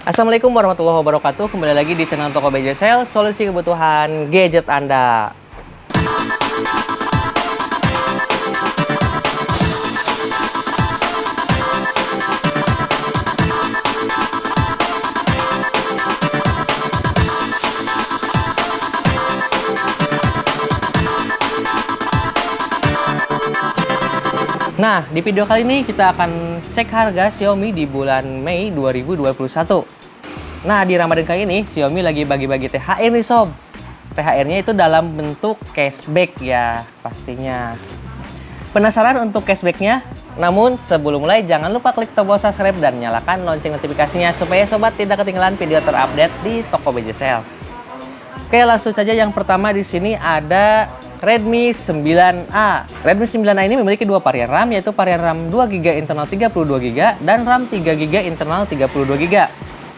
Assalamualaikum warahmatullahi wabarakatuh. Kembali lagi di channel Toko BJ solusi kebutuhan gadget Anda. Nah, di video kali ini kita akan cek harga Xiaomi di bulan Mei 2021. Nah, di Ramadan kali ini Xiaomi lagi bagi-bagi THR nih sob. THR-nya itu dalam bentuk cashback ya pastinya. Penasaran untuk cashback-nya? Namun sebelum mulai jangan lupa klik tombol subscribe dan nyalakan lonceng notifikasinya supaya sobat tidak ketinggalan video terupdate di Toko BJ Sale. Oke, langsung saja yang pertama di sini ada Redmi 9A. Redmi 9A ini memiliki dua varian RAM, yaitu varian RAM 2GB internal 32GB dan RAM 3GB internal 32GB.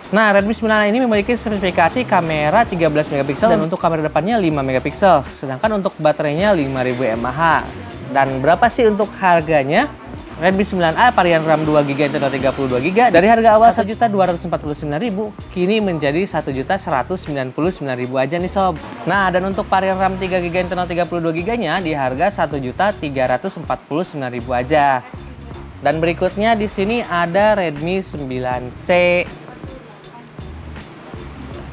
Nah, Redmi 9A ini memiliki spesifikasi kamera 13MP dan untuk kamera depannya 5MP, sedangkan untuk baterainya 5000 mAh. Dan berapa sih untuk harganya? Redmi 9A varian RAM 2GB internal 32GB dari harga awal Rp1.249.000 kini menjadi Rp1.199.000 aja nih sob. Nah, dan untuk varian RAM 3GB internal 32GB-nya di harga Rp1.349.000 aja. Dan berikutnya di sini ada Redmi 9C.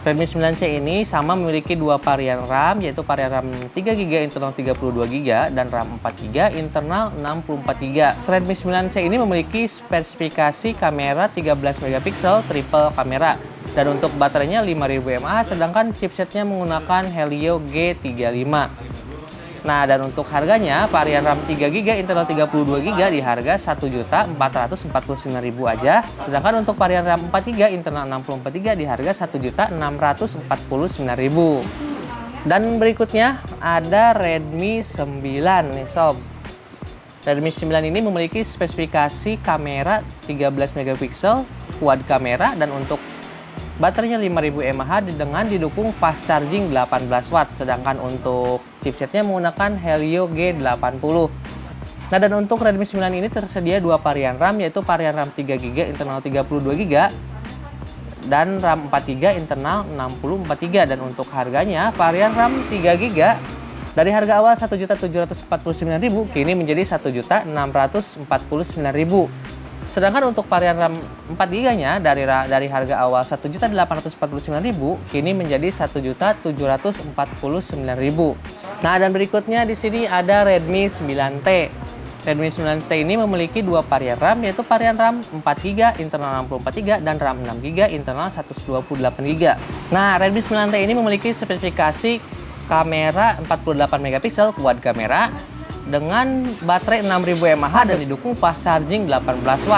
Redmi 9C ini sama memiliki dua varian RAM, yaitu varian RAM 3GB internal 32GB dan RAM 4GB internal 64GB. Redmi 9C ini memiliki spesifikasi kamera 13MP triple kamera dan untuk baterainya 5000 mAh, sedangkan chipsetnya menggunakan Helio G35. Nah, dan untuk harganya varian RAM 3GB internal 32GB di harga Rp1.449.000 aja, sedangkan untuk varian RAM 4GB internal 64GB di harga Rp1.649.000. Dan berikutnya ada Redmi 9 nih sob. Redmi 9 ini memiliki spesifikasi kamera 13MP quad kamera dan untuk baterainya 5000 mAh dengan didukung fast charging 18W, sedangkan untuk chipsetnya menggunakan Helio G80. Nah, dan untuk Redmi 9 ini tersedia dua varian RAM, yaitu varian RAM 3GB internal 32GB dan RAM 4GB internal 64GB. Dan untuk harganya varian RAM 3GB dari harga awal Rp1.749.000 kini menjadi Rp1.649.000. Sedangkan untuk varian RAM 4GB-nya dari harga awal Rp1.849.000 kini menjadi Rp1.749.000. Nah, dan berikutnya di sini ada Redmi 9T. Redmi 9T ini memiliki dua varian RAM, yaitu varian RAM 4GB internal 64GB dan RAM 6GB internal 128GB. Nah, Redmi 9T ini memiliki spesifikasi kamera 48MP quad kamera dengan baterai 6000 mAh dan didukung fast charging 18W.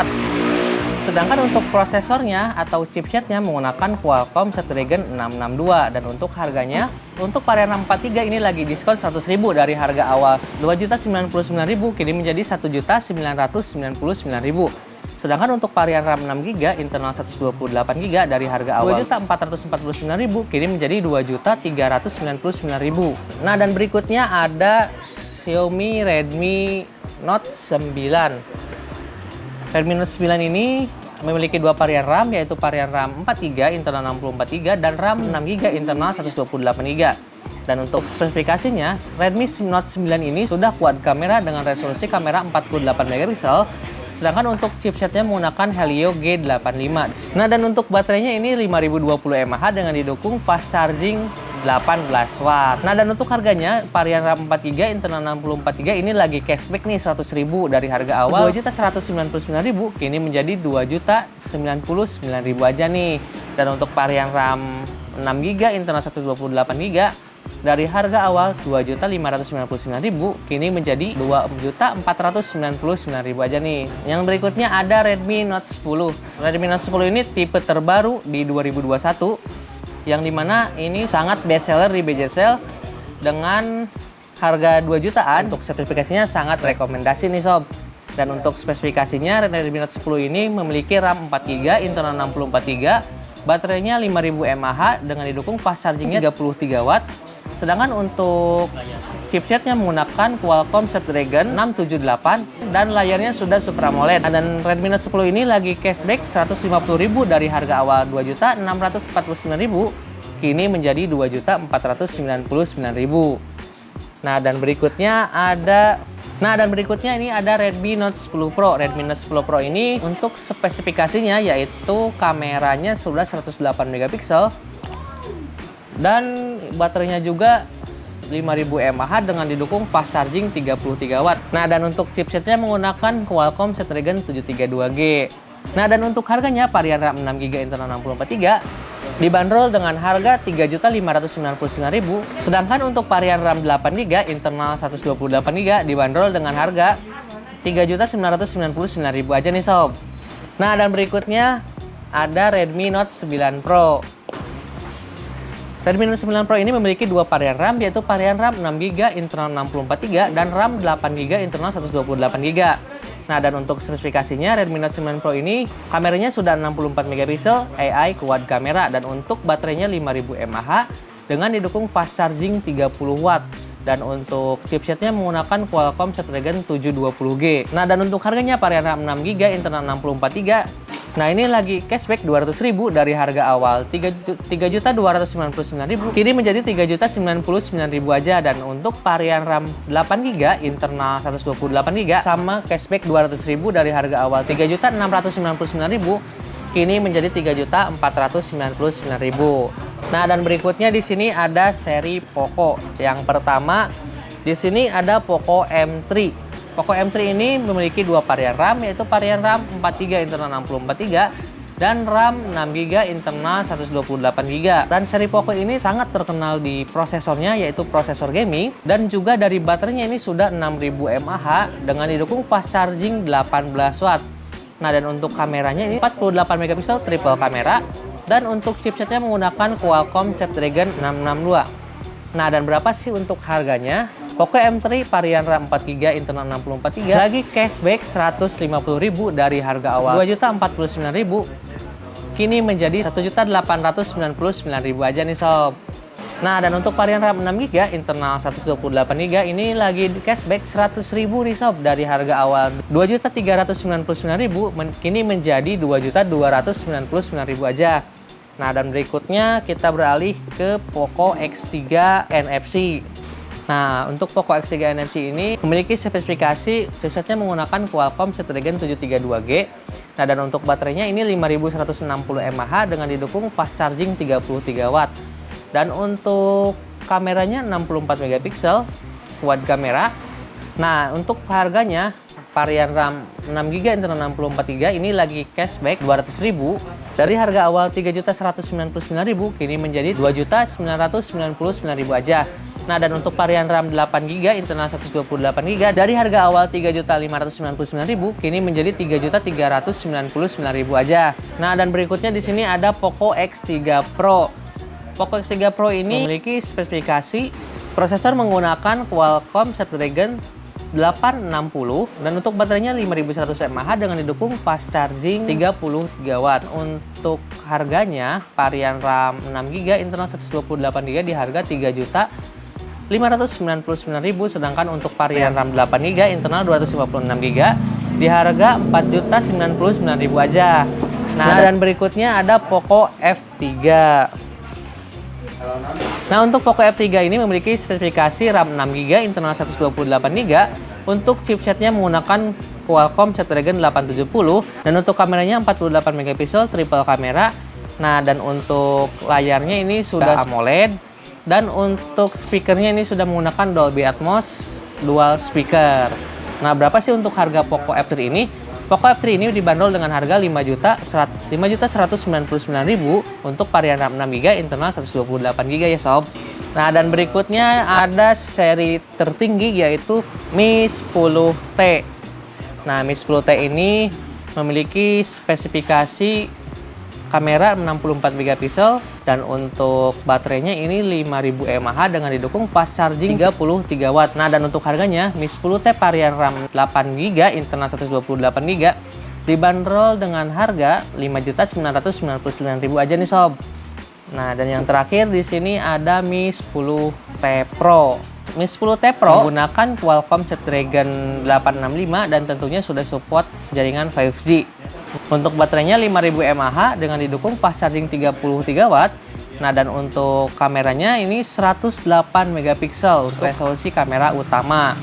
Sedangkan untuk prosesornya atau chipsetnya menggunakan Qualcomm Snapdragon 662. Dan untuk harganya, untuk varian RAM 4GB ini lagi diskon 100.000 dari harga awal Rp2.099.000 kini menjadi Rp1.999.000. Sedangkan untuk varian RAM 6GB internal 128GB dari harga awal Rp2.449.000 kini menjadi Rp2.399.000. Nah, dan berikutnya ada Xiaomi Redmi Note 9. Redmi Note 9 ini memiliki dua varian RAM, yaitu varian RAM 4GB internal 64GB dan RAM 6GB internal 128GB. Dan untuk spesifikasinya, Redmi Note 9 ini sudah quad kamera dengan resolusi kamera 48MP, sedangkan untuk chipsetnya menggunakan Helio G85. Nah, dan untuk baterainya ini 5020 mAh dengan didukung fast charging 18W. Nah, dan untuk harganya varian RAM 4GB internal 64GB ini lagi cashback nih 100.000 dari harga awal Rp2.199.000 kini menjadi Rp2.099.000 aja nih. Dan untuk varian RAM 6GB internal 128GB dari harga awal Rp2.599.000 kini menjadi Rp2.499.000 aja nih. Yang berikutnya ada Redmi Note 10. Redmi Note 10 ini tipe terbaru di 2021 yang dimana ini sangat best seller di BJ Sale dengan harga 2 jutaan. Untuk spesifikasinya sangat rekomendasi nih sob. Dan untuk spesifikasinya Redmi Note 10 ini memiliki RAM 4GB internal 64GB, baterainya 5000 mAh dengan didukung fast chargingnya 33W. Sedangkan untuk chipsetnya menggunakan Qualcomm Snapdragon 678 dan layarnya sudah Super AMOLED. Dan Redmi Note 10 ini lagi cashback 150.000 dari harga awal 2.649.000 kini menjadi 2.499.000. Nah, dan berikutnya ini ada Redmi Note 10 Pro. Redmi Note 10 Pro ini untuk spesifikasinya yaitu kameranya sudah 108 megapiksel dan baterainya juga 5000 mAh dengan didukung fast charging 33 watt. Nah, dan untuk chipsetnya menggunakan Qualcomm Snapdragon 732G. Nah, dan untuk harganya varian RAM 6GB internal 64GB dibanderol dengan harga 3.599.000. Sedangkan untuk varian RAM 8GB internal 128GB dibanderol dengan harga 3.999.000 aja nih sob. Nah, dan berikutnya ada Redmi Note 9 Pro. Redmi Note 9 Pro ini memiliki dua varian RAM, yaitu varian RAM 6GB internal 64GB dan RAM 8GB internal 128GB. Nah, dan untuk spesifikasinya Redmi Note 9 Pro ini kameranya sudah 64 megapiksel AI quad kamera dan untuk baterainya 5000 mAh dengan didukung fast charging 30 watt. Dan untuk chipsetnya menggunakan Qualcomm Snapdragon 720G. Nah, dan untuk harganya varian RAM 6GB internal 64GB. Nah, ini lagi cashback 200.000 dari harga awal 3.299.000 kini menjadi 3.099.000 aja. Dan untuk varian RAM 8GB internal 128GB sama cashback 200.000 dari harga awal 3.699.000 kini menjadi 3.499.000. Nah, dan berikutnya di sini ada seri Poco. Yang pertama di sini ada Poco M3. Poco M3 ini memiliki dua varian RAM, yaitu varian RAM 4GB internal 64GB dan RAM 6GB internal 128GB. Dan seri Poco ini sangat terkenal di prosesornya, yaitu prosesor gaming, dan juga dari baterainya ini sudah 6000 mAh dengan didukung fast charging 18 watt. Nah, dan untuk kameranya ini 48 megapiksel triple kamera dan untuk chipsetnya menggunakan Qualcomm Snapdragon 662. Nah, dan berapa sih untuk harganya? Poco M3 varian RAM 4GB internal 64GB lagi cashback 150.000 dari harga awal 2.049.000 kini menjadi 1.899.000 aja nih sob. Nah, dan untuk varian RAM 6GB internal 128GB ini lagi cashback 100.000 nih sob dari harga awal 2.399.000 kini menjadi 2.299.000 aja. Nah, dan berikutnya kita beralih ke Poco X3 NFC. Nah, untuk Poco X3 NFC ini memiliki spesifikasi chipsetnya menggunakan Qualcomm Snapdragon 732G. Nah, dan untuk baterainya ini 5160 mAh dengan didukung fast charging 33 watt. Dan untuk kameranya 64 megapiksel quad kamera. Nah, untuk harganya varian RAM 6GB internal 64GB ini lagi cashback 200.000 dari harga awal 3.199.000 kini menjadi 2.999.000 aja. Nah, dan untuk varian RAM 8GB internal 128GB dari harga awal 3.599.000 kini menjadi 3.399.000 aja. Nah, dan berikutnya di sini ada Poco X3 Pro. Poco X3 Pro ini memiliki spesifikasi prosesor menggunakan Qualcomm Snapdragon 860 dan untuk baterainya 5100 mAh dengan didukung fast charging 33 watt. Untuk harganya varian RAM 6GB internal 128GB di harga 3.599.000 sedangkan untuk varian RAM 8GB internal 256GB di harga 4.099.000 aja. Nah, dan berikutnya ada Poco F3. Nah, untuk Poco F3 ini memiliki spesifikasi RAM 6GB internal 128GB untuk chipsetnya menggunakan Qualcomm Snapdragon 870 dan untuk kameranya 48 megapiksel triple kamera. Nah, dan untuk layarnya ini sudah AMOLED dan untuk speakernya ini sudah menggunakan Dolby Atmos dual speaker. Nah, berapa sih untuk harga Poco F3 ini? Poco F3 ini dibanderol dengan harga 5.199.000 untuk varian RAM 6GB internal 128GB ya sob. Nah, dan berikutnya ada seri tertinggi yaitu Mi 10T. Nah, Mi 10T ini memiliki spesifikasi kamera 64 megapiksel dan untuk baterainya ini 5000 mAh dengan didukung fast charging 33 watt. Nah, dan untuk harganya Mi 10T varian RAM 8GB internal 128GB dibanderol dengan harga 5.999.000 aja nih sob. Nah, dan yang terakhir di sini ada Mi 10T Pro. Mi 10T Pro menggunakan Qualcomm Snapdragon 865 dan tentunya sudah support jaringan 5G. Untuk baterainya 5000 mAh dengan didukung fast charging 33 Watt. Nah, dan untuk kameranya ini 108 megapiksel untuk resolusi kamera utama.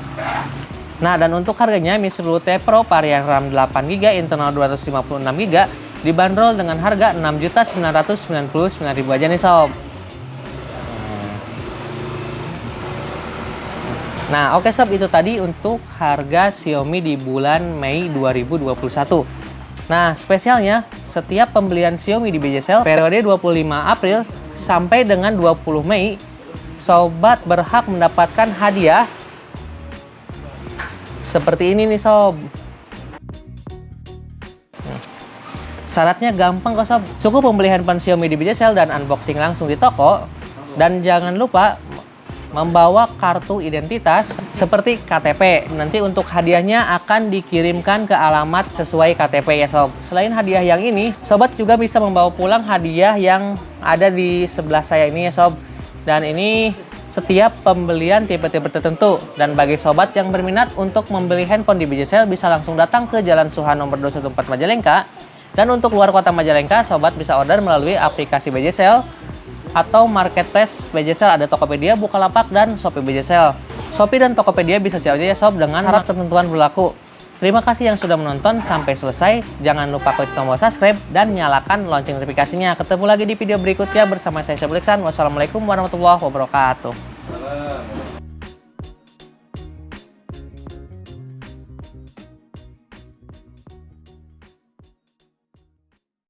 Nah, dan untuk harganya Mi 10T Pro varian RAM 8GB, internal 256GB dibanderol dengan harga Rp6.999.000 aja nih sob. Nah, oke sob, itu tadi untuk harga Xiaomi di bulan Mei 2021. Nah, spesialnya setiap pembelian Xiaomi di BJ Sale periode 25 April sampai dengan 20 Mei, sobat berhak mendapatkan hadiah seperti ini nih sob. Syaratnya gampang kok sob. Cukup membeli handphone Xiaomi di BJ Sale dan unboxing langsung di toko. Dan jangan lupa membawa kartu identitas seperti KTP. Nanti untuk hadiahnya akan dikirimkan ke alamat sesuai KTP ya sob. Selain hadiah yang ini, sobat juga bisa membawa pulang hadiah yang ada di sebelah saya ini ya sob. Dan ini setiap pembelian tipe-tipe tertentu. Dan bagi sobat yang berminat untuk membeli handphone di BJ Sale bisa langsung datang ke Jalan Suhan nomor 214 Majalengka. Dan untuk luar kota Majalengka, sobat bisa order melalui aplikasi BJ Sale atau marketplace BJ Sale, ada Tokopedia, Bukalapak, dan Shopee BJ Sale. Shopee dan Tokopedia bisa cari aja ya sob dengan syarat ketentuan berlaku. Terima kasih yang sudah menonton sampai selesai. Jangan lupa klik tombol subscribe dan nyalakan lonceng notifikasinya. Ketemu lagi di video berikutnya bersama saya Syabul Iksan. Wassalamualaikum warahmatullahi wabarakatuh.